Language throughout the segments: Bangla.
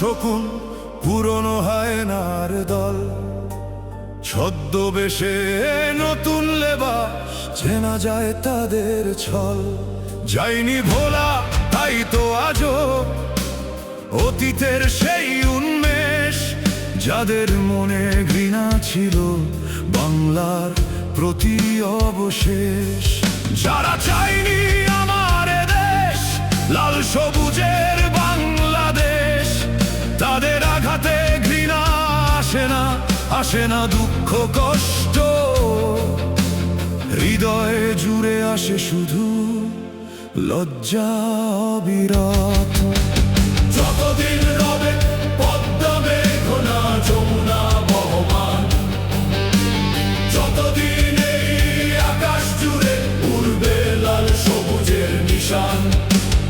শকুন পুরনো হায়নার দল, ছদ্মবেশে নতুন লেবাস, চেনা যায় তাদের ছল। যায়নি ভোলা তাই তো আজও অতীতের সেই উন্মেষ, যাদের মনে ঘৃণা ছিল বাংলার প্রতি অবশেষ। যারা চায়নি আমার দেশ লাল সবুজের বাংলাদেশ, তাদের আঘাতে ঘৃণা আসে না দুঃখ কষ্ট, হৃদয়ে জুড়ে আসে শুধু লজ্জা অবিরত। যতদিন রবে পদ্মা মেঘনা যমুনা বহমান, যতদিন এই আকাশ জুড়ে উড়বে লাল সবুজের নিশান,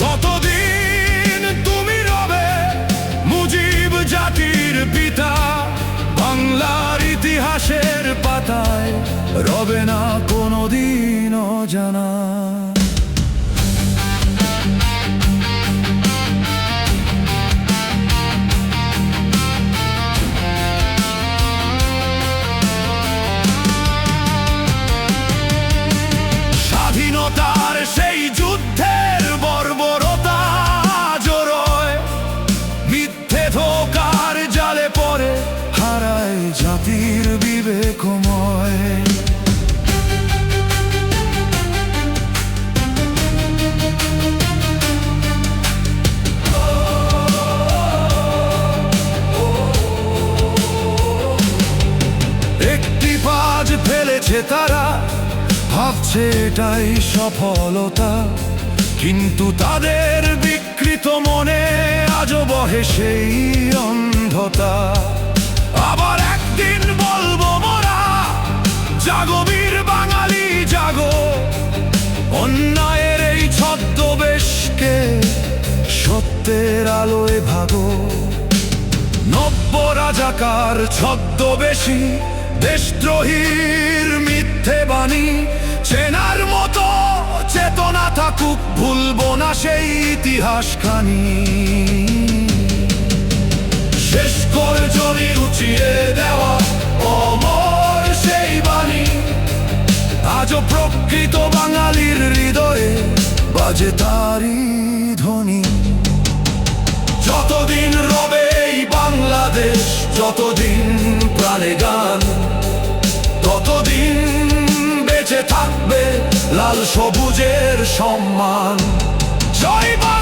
ততদিন তুমি রবে মুজিব জাতির পিতা। বাংলার ইতিহাসের পাতায় রবে না কোনোদিন অজানা। স্বাধীনতার সেই যুদ্ধের বর্বরতা জড়োয়, মিথ্যে ধোঁকার জালে পড়ে হারায় জাতির বিবেকময়। একটি বাজ ফেলেছে তারা, ভাবছে এটাই সফলতা, কিন্তু তাদের বিকৃত মনে আজও বহে সেই অন্ধতা। আবার একদিন বলবো মোরা, জাগো বীর বাঙালি জাগো, অন্যায়ের এই ছদ্মবেশকে সত্যের আলোয় ভাগো। নব্য রাজাকার ছদ্মবেশী দেশদ্রোহীর মিথ্যে বাণী চেনার মতো চেতনা থাকুক, ভুলবো না সেই ইতিহাস খানি। শেষ করে জমি উঠিয়ে দেওয়া অমর সেই বাণী, আজও প্রকৃত বাঙালির হৃদয়ে বাজে তারি ধ্বনি। যতদিন রবে এই বাংলাদেশ, যতদিন প্রাণে গান, ততদিন বেঁচে থাকবে লাল সবুজের সম্মান। জয় বাংলা।